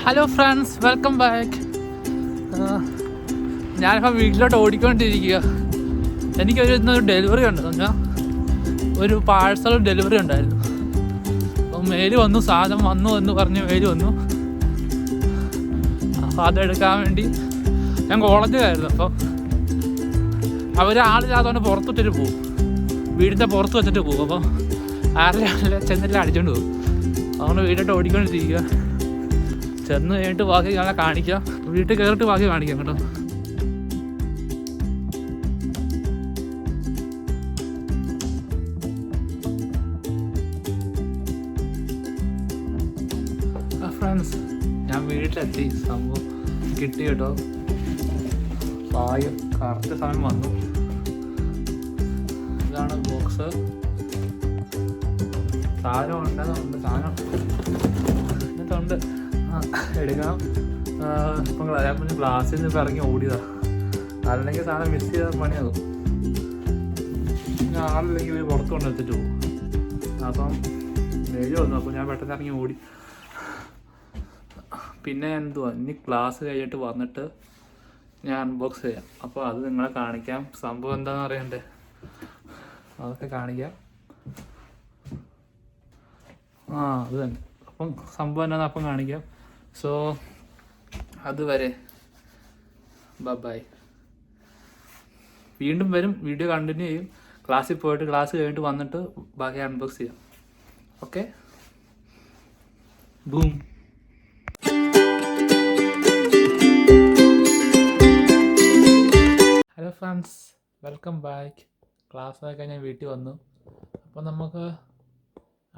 Hello friends, welcome back. ഞാനിപ്പോൾ വീട്ടിലോട്ട് ഓടിക്കൊണ്ടിരിക്കുക. ഇന്നൊരു ഡെലിവറി ഉണ്ട്. പറഞ്ഞാൽ ഒരു പാഴ്സൽ ഡെലിവറി ഉണ്ടായിരുന്നു. അപ്പം മെയിൽ വന്നു, സാധനം വന്നു എന്ന് പറഞ്ഞ് മെയിൽ വന്നു. അപ്പോൾ അതെടുക്കാൻ വേണ്ടി ഞാൻ കോളേജിലായിരുന്നു. അപ്പോൾ അവർ ആളില്ലാത്തതുകൊണ്ട് പുറത്തിട്ടിട്ട് പോകും, വീടിൻ്റെ പുറത്ത് വെച്ചിട്ട് പോകും. അപ്പോൾ ആരെല്ലാം ചെന്നിട്ട് അടിച്ചുകൊണ്ട് പോകും. അതുകൊണ്ട് വീട്ടിലോട്ട് ഓടിക്കൊണ്ടിരിക്കുക. ചെന്ന് കഴിഞ്ഞിട്ട് ബാക്കി ഞങ്ങളെ കാണിക്കാം, വീട്ടിൽ കയറിയിട്ട് ബാക്കി കാണിക്കാം കേട്ടോ. ഫ്രണ്ട്സ്, ഞാൻ വീട്ടിലെത്തി. സംഭവം കിട്ടി കേട്ടോ. കറക്റ്റ് സമയം വന്നു. ഇതാണ് ബോക്സ്. സാധനം ഉണ്ട്, സാധനം എന്നിട്ടുണ്ട്. എടുക്കണം. ഇപ്പം ഗ്ലാസ്സിൽ നിന്ന് ഇറങ്ങി ഓടിയതാണ്. അല്ലെങ്കിൽ സാധനം മിസ് ചെയ്താൽ പണിയാകും. ആളില്ലെങ്കിൽ ഇവർ പുറത്ത് കൊണ്ടെടുത്തിട്ട് പോകും. അപ്പം വെയിൽ വന്നു. അപ്പോൾ ഞാൻ പെട്ടെന്ന് ഇറങ്ങി ഓടി. പിന്നെ എന്തുവാ, ഇനി ക്ലാസ് കഴിഞ്ഞിട്ട് വന്നിട്ട് ഞാൻ അൺബോക്സ് ചെയ്യാം. അപ്പോൾ അത് നിങ്ങളെ കാണിക്കാം. സംഭവം എന്താണെന്ന് അറിയണ്ടേ, അതൊക്കെ കാണിക്കാം. അത് തന്നെ. അപ്പം സംഭവം എന്താണെന്ന് അപ്പം കാണിക്കാം. സോ അതുവരെ ബൈ. വീണ്ടും വരും, വീഡിയോ കണ്ടിന്യൂ ചെയ്യും. ക്ലാസ്സിൽ പോയിട്ട് ക്ലാസ് കഴിഞ്ഞിട്ട് വന്നിട്ട് ബാക്കി അൺബോക്സ് ചെയ്യാം. Okay, boom. Hello friends, welcome back. ക്ലാസ്സൊക്കെ കഴിഞ്ഞ് വീട്ടിൽ വന്നു. അപ്പോൾ നമുക്ക്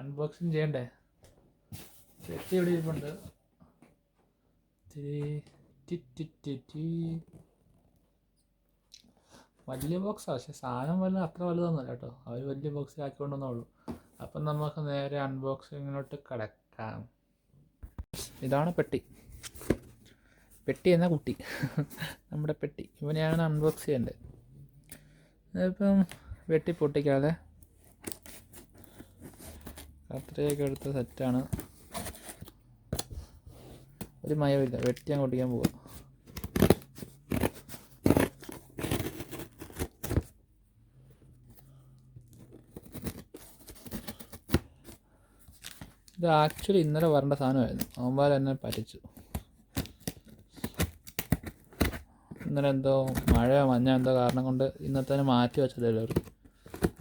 അൺബോക്സിങ് ചെയ്യണ്ടേ. പെട്ടി ഇവിടെ ഇരിപ്പുണ്ട്. വലിയ ബോക്സാണ്, പക്ഷെ സാധനം വല്ല അത്ര വലുതൊന്നുമല്ല കേട്ടോ. അവർ വലിയ ബോക്സിൽ ആക്കിക്കൊണ്ടെന്നുള്ളൂ. അപ്പം നമുക്ക് നേരെ അൺബോക്സിങ്ങിലോട്ട് കിടക്കാം. ഇതാണ് പെട്ടി എന്ന കുട്ടി, നമ്മുടെ പെട്ടി. ഇവനെയാണ് അൺബോക്സ് ചെയ്യേണ്ടത്. ഇപ്പം വെട്ടി പൊട്ടിക്കാതെ കത്രിയൊക്കെ എടുത്ത സെറ്റാണ്. ഒരു മയമില്ല, വെട്ടി ഞാൻ പൊട്ടിക്കാൻ പോവാം. ഇത് ആക്ച്വലി ഇന്നലെ വരേണ്ട സാധനമായിരുന്നു. അവന്മാർ എന്നെ പറ്റിച്ചു. ഇന്നലെ എന്തോ മഴയോ മഞ്ഞോ എന്തോ കാരണം കൊണ്ട് ഇന്നത്തെ മാറ്റി വെച്ചതല്ലോ അവർ.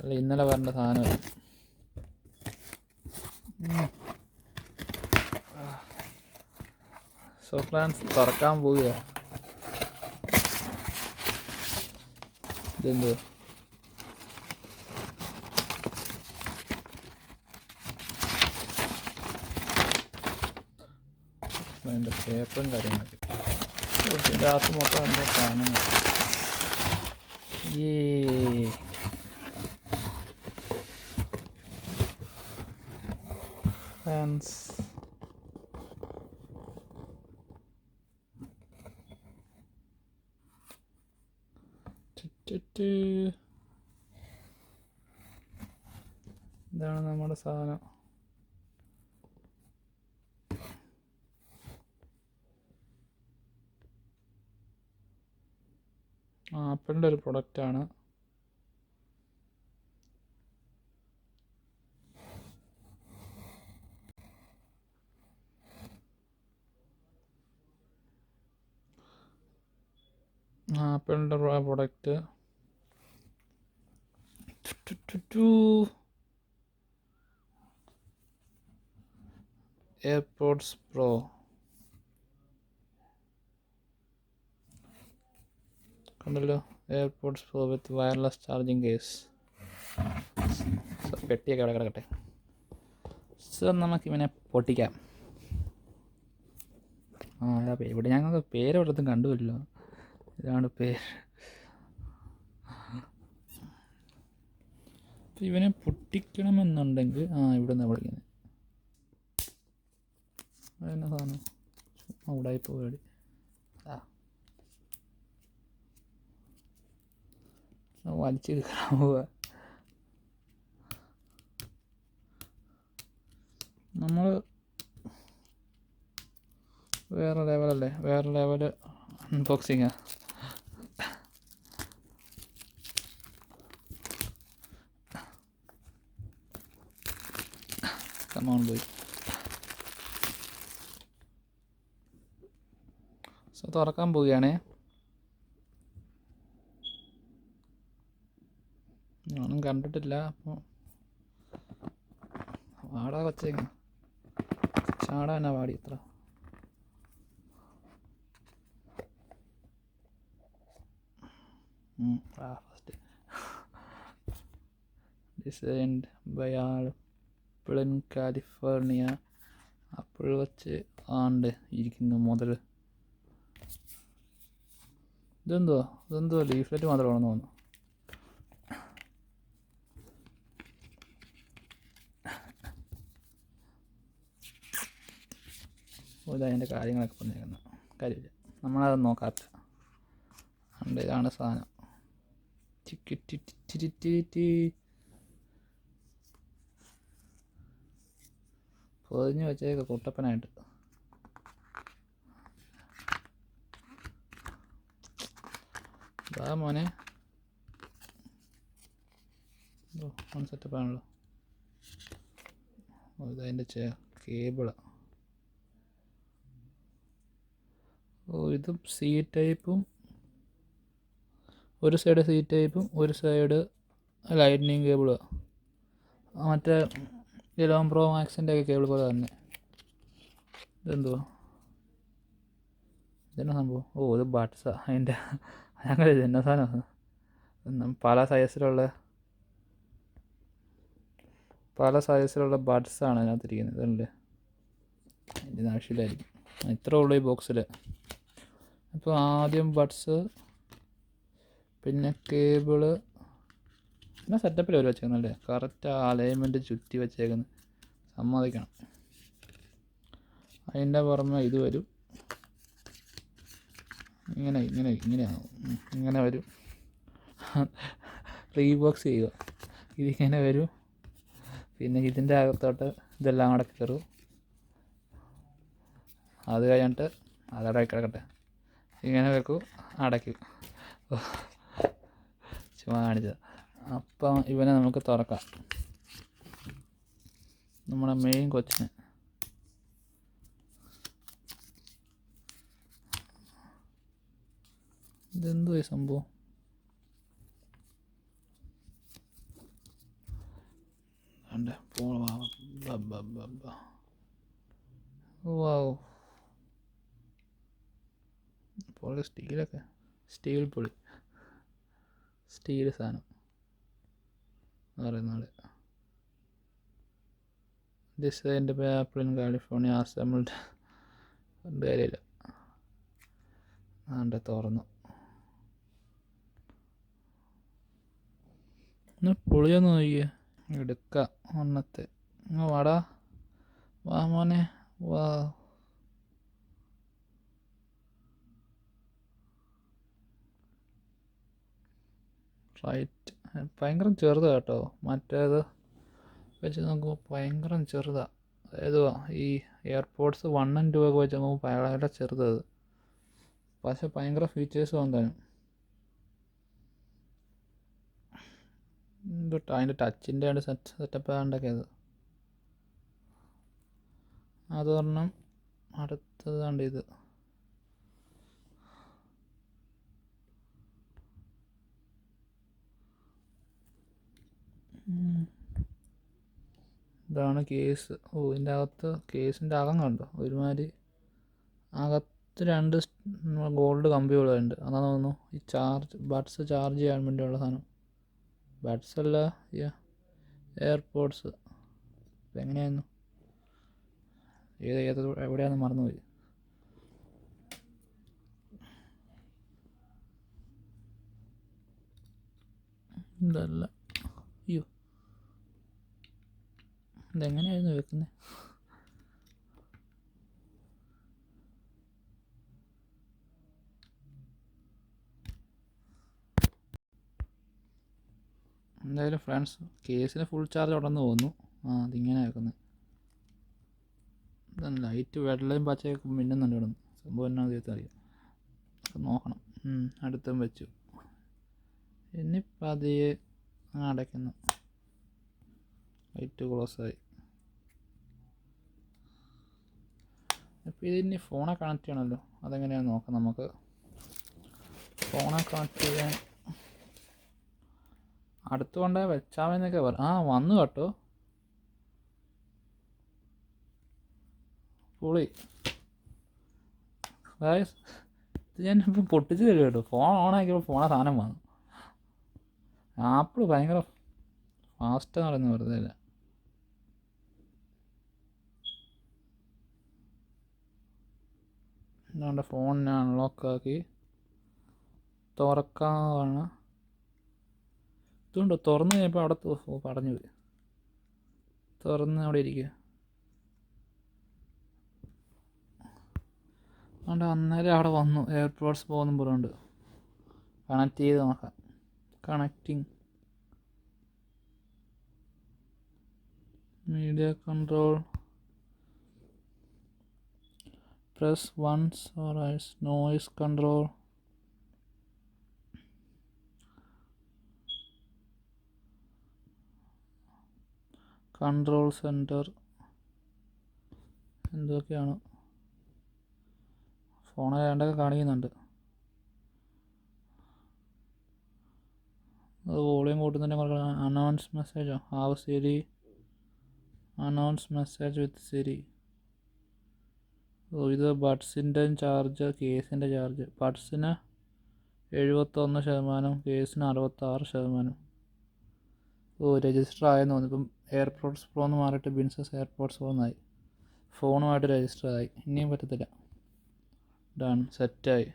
അല്ല, ഇന്നലെ വരേണ്ട സാധനമായിരുന്നു. സോ ഫ്രണ്ട്സ്, തുറക്കാൻ പോവുക. ഇതെന്ത്, അതിൻ്റെ പേപ്പറും കാര്യങ്ങളൊക്കെ. ഇതിൻ്റെ അകത്ത് മൊത്തം എൻ്റെ സാധനങ്ങൾ. ഫ്രണ്ട്സ്, ഇതാണ് നമ്മുടെ സാധനം. ആപ്പിളിൻ്റെ ഒരു പ്രൊഡക്റ്റാണ്. ആപ്പിളിൻ്റെ പ്രൊഡക്റ്റ്. Airpods Pro. കണ്ടല്ലോ, Airpods Pro വിത്ത് വയർലെസ് ചാർജിങ് കേസ്. പെട്ടിയൊക്കെ അവിടെ കിടക്കട്ടെ. സോ നമുക്കിവനെ പൊട്ടിക്കാം. ഇവിടെ ഞങ്ങൾക്ക് പേര് ഒരിടത്തും കണ്ടുവല്ലോ. ഇതാണ് പേര്. ഇവനെ പൊട്ടിക്കണമെന്നുണ്ടെങ്കിൽ ഇവിടെ നിന്നാണ് വിളിക്കുന്നത്. അതെന്നാ സാധനം, ഉടായിപ്പോ പേടി. വലിച്ചെടുക്കാൻ പോവുക. നമ്മൾ വേറെ ലെവലല്ലേ, വേറെ ലെവൽ അൺബോക്സിങ്ങാ. കമോൺ പോയി. സോ തുറക്കാൻ പോവുകയാണേ. ഞാനും കണ്ടിട്ടില്ല. അപ്പോൾ വാടാ കൊച്ചേങ്ങ ചാടാനാ പാടി ഇത്ര. First designed by Apple California. Apple വെച്ച് ആണ്ട് ഇരിക്കുന്നു മുതൽ. ഇതെന്തോ ലീഫ്ലെറ്റ് മാത്രമാണെന്ന് തോന്നുന്നു. അതിൻ്റെ കാര്യങ്ങളൊക്കെ പറഞ്ഞേക്കുന്നത് കാര്യമില്ല, നമ്മളത് നോക്കാത്ത. അതുകൊണ്ട് ഇതാണ് സാധനം. പൊതിഞ്ഞ് വെച്ചേക്ക് കുട്ടപ്പനായിട്ട്. മോനെ സെറ്റപ്പാണല്ലോ. ഇതതിൻ്റെ കേബിളാണ്. ഇതും സി ടൈപ്പും, ഒരു സൈഡ് സി ടൈപ്പും ഒരു സൈഡ് ലൈറ്റ്നിങ് കേബിളാണ്. മറ്റേ 11 Pro Maxൻ്റെ ഒക്കെ കേബിൾ പോലെ തന്നെ. ഇതെന്തുവാ ഇതെന്നാ സംഭവം? ഇത് ബഡ്സാണ്. അതിൻ്റെ അങ്ങനെ എന്നാ സാധനം? പല സൈസിലുള്ള ബഡ്സാണ് അതിനകത്തിരിക്കുന്നത്. ഇതല്ലേ, ഇതിന് ആവശ്യമില്ലായിരിക്കും. ഇത്രേ ഉള്ളൂ ഈ ബോക്സിൽ. അപ്പോൾ ആദ്യം ബഡ്സ്, പിന്നെ കേബിള്, പിന്നെ സെറ്റപ്പിൽ അവർ വെച്ചേക്കുന്നല്ലേ. കറക്റ്റ് അലൈൻമെൻറ്റ് ചുറ്റി വെച്ചേക്കുന്നത്, സമ്മതിക്കണം. അതിൻ്റെ പുറമെ ഇത് വരും. ഇങ്ങനെ വരും. റീബോക്സ് ചെയ്യുക. ഇതിങ്ങനെ വരും. പിന്നെ ഇതിൻ്റെ അകത്തോട്ട് ഇതെല്ലാം കൂടെ കയറും. അത് കഴിഞ്ഞിട്ട് അതവിടെ കിടക്കട്ടെ. ഇങ്ങനെ വെക്കും, അടയ്ക്കും. ചുമ്മാ കാണിച്ചത്. അപ്പം ഇവനെ നമുക്ക് തുറക്കാം, നമ്മുടെ മെയിൻ കൊച്ചിന്. ഇതെന്തോ ഈ സംഭവം? പൊളി സ്റ്റീലൊക്കെ, സ്റ്റീൽ സാധനം പറയുന്നത്. Designed by Apple in California, assembled. കാര്യമില്ല. തുറന്നു. പൊളിയൊന്നും നോക്കിയേ. എടുക്കാം ഒന്നത്തെ. വാടാ, വാ മോനെ, വാ. റൈറ്റ്. ഭയങ്കര ചെറുതാണ് കേട്ടോ, മറ്റേത് വെച്ച് നോക്കുമ്പോൾ ഭയങ്കര ചെറുതാണ്. അതായത് ഈ എയർപോഡ്സ് 1 and 2 ഒക്കെ വെച്ച് നോക്കുമ്പോൾ ഭയങ്കര ചെറുതത്. പക്ഷെ ഭയങ്കര ഫീച്ചേഴ്സ് വന്നാലും അതിൻ്റെ ടച്ചിൻ്റെ സെറ്റപ്പ് ആണ്ടൊക്കെ അത് പറഞ്ഞാൽ അടുത്തത് കണ്ട് ഇത്. ഇതാണ് കേസ്. ഇതിൻ്റെ അകത്ത് കേസിൻ്റെ അകം കണ്ടോ, ഒരുമാതിരി അകത്ത് 2 ഗോൾഡ് കമ്പികളുണ്ട്. അതാ തോന്നുന്നു ഈ ബഡ്സ് ചാർജ് ചെയ്യാൻ വേണ്ടിയുള്ള സാധനം. ബഡ്സ് അല്ല, എയർപോഡ്സ്. ഇപ്പം എങ്ങനെയായിരുന്നു, എവിടെയാണെന്ന് മറന്നുപോയി. ഇതല്ല, അയ്യോ ഇതെങ്ങനെയായിരുന്നു വെക്കുന്നത്? എന്തായാലും ഫ്രണ്ട്സ്, കേസിന് ഫുൾ ചാർജ് ഉണ്ടെന്ന് തോന്നുന്നു. അതിങ്ങനെ വെക്കുന്നത്. ലൈറ്റ് വെള്ളയും പച്ചയൊക്കെ മിന്നുന്നുണ്ട് ഇവിടെ നിന്ന്. സംഭവം എന്നാന്ന് ചോദിച്ചറിയാം, നോക്കണം. അടുത്തും വെച്ചു. ഇനി പതിയെ അടയ്ക്കുന്നു. ലൈറ്റ് ക്ലോസായി. അപ്പോൾ ഇതിനി ഫോണെ കണക്ട് ചെയ്യണമല്ലോ, അതെങ്ങനെയാണെന്ന് നോക്കാം നമുക്ക്. ഫോണെ കണക്ട് ചെയ്യാൻ അടുത്തുകൊണ്ടേ വെച്ചാമെന്നൊക്കെ വന്നു കേട്ടോ. പൊളി. ഇത് ഞാനിപ്പം പൊട്ടിച്ച് തരും കേട്ടോ. ഫോൺ ഓണാക്കിയപ്പോൾ സാധനം വന്നു. ആപ്പിൾ ഭയങ്കര ഫാസ്റ്റ് നടന്ന് വെറുതെ ഇല്ല. എന്താണ്ട് ഫോണിനെ അൺലോക്കാക്കി തുറക്കാണ്. ഇതുകൊണ്ട് തുറന്ന് കഴിഞ്ഞപ്പോൾ അവിടെ പടഞ്ഞു പോയി. തുറന്ന് അവിടെ ഇരിക്കുക. അതുകൊണ്ട് അന്നേരം അവിടെ വന്നു എയർപോഡ്സ് പ്രോ എന്നും പറഞ്ഞുകൊണ്ട്. കണക്ട് ചെയ്ത് നോക്കാം. Connecting media control. press once or else noise control. Control centre എന്തൊക്കെയാണ് ഫോണിൽ വേണ്ടൊക്കെ കാണിക്കുന്നുണ്ട്. അത് വോളിയം കൂട്ടുന്നതിൻ്റെ കൊടുക്കണം. അനൗൺസ് മെസ്സേജോ have Siri, announce message with Siri. ഇത് ബഡ്സിൻ്റെ ചാർജ്, കേസിൻ്റെ ചാർജ്. ബഡ്സിന് 71%, കേസിന് 66%. രജിസ്റ്റർ ആയെന്ന് തോന്നുന്നു. ഇപ്പം എയർപോഡ്സ് പ്രോ എന്ന് മാറിയിട്ട് ബിൻസസ് എയർപോഡ്സ് പ്രോ എന്നായി. ഫോണുമായിട്ട് രജിസ്റ്റർ ആയി. ഇനിയും പറ്റത്തില്ല. ഡൺ, സെറ്റായി.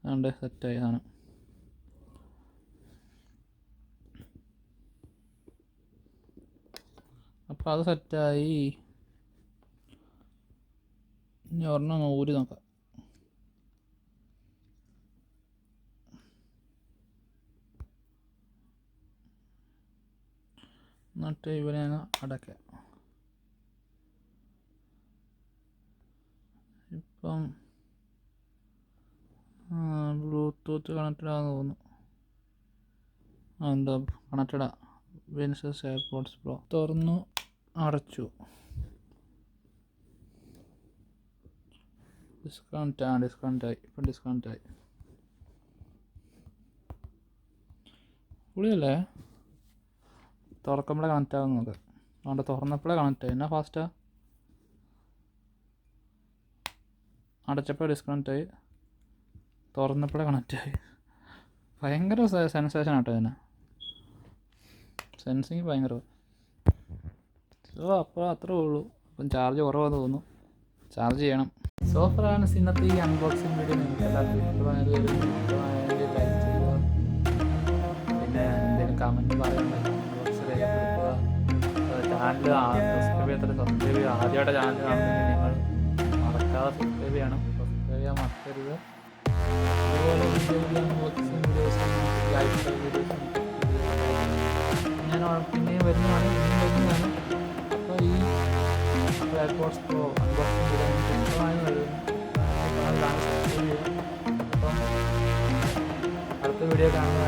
അതുകൊണ്ട് സെറ്റായി ആണ്. അപ്പോൾ അത് സെറ്റായി. ഇനി ഒരെണ്ണം ഊരി നോക്കാം. എന്നിട്ട് ഇവനെ അങ്ങ് അടയ്ക്കാം. ഇപ്പം ബ്ലൂടൂത്ത് കണക്റ്റഡ് ആണെന്ന് തോന്നുന്നു. എന്താ കണക്റ്റഡാ. ബിൻസസ് എയർപോഡ്സ് പ്രോ തുറന്നു അടച്ചു. ഡിസ്കൗണ്ടായി. ഇപ്പം ഡിസ്കൗണ്ടായി. പുളിയല്ലേ. തുറക്കുമ്പോഴേ കണക്റ്റ് ആകും നോക്ക്. അതുകൊണ്ട് തുറന്നപ്പോഴേ കണക്റ്റായി. എന്നാ ഫാസ്റ്റാ. അടച്ചപ്പോൾ ഡിസ്കണക്റ്റായി, തുറന്നപ്പോഴേ കണക്റ്റായി. ഭയങ്കര സെൻസേഷൻ ആട്ടോ ഇതിന്. സെൻസിങ് ഭയങ്കര. അപ്പോൾ അത്രേ ഉള്ളൂ. അപ്പം ചാർജ് കുറവാന്ന് തോന്നുന്നു. ചാർജ് ചെയ്യണം. സോ ഫ്രാൻസ്, ഇന്നത്തെ ഈ അൺബോക്സിങ് വീഡിയോ നിങ്ങൾക്ക് എല്ലാവർക്കും ഇഷ്ടമായെങ്കിൽ ലൈക്ക് ചെയ്യുക. പിന്നെ എന്തെങ്കിലും കമൻറ്റ് പറയുന്നത് കമൻറ്റ് ബോക്സിൽ രേഖപ്പെടുത്തുക. ചാനൽ സബ്സ്ക്രൈബ് ചെയ്യുക. ആദ്യമായിട്ട് ചാനൽ കാണുന്നെങ്കിൽ നിങ്ങൾ മറക്കാതെ സബ്സ്ക്രൈബ് ചെയ്യണം. സബ്സ്ക്രൈബ് ചെയ്യാൻ മറക്കരുത്. അതുപോലെ അൺബോക്സിങ് വീഡിയോസും ലൈഫ് സ്റ്റൈൽ വീഡിയോസും ഞാൻ പിന്നെയും വരുന്നതാണ്. അപ്പോൾ ഈ എയർപോഡ്സ് പ്രോ അൺബോക്സിങ് വീഡിയോ ഇഷ്ടമായി അപ്പം അടുത്ത വീഡിയോ കാണുന്നത്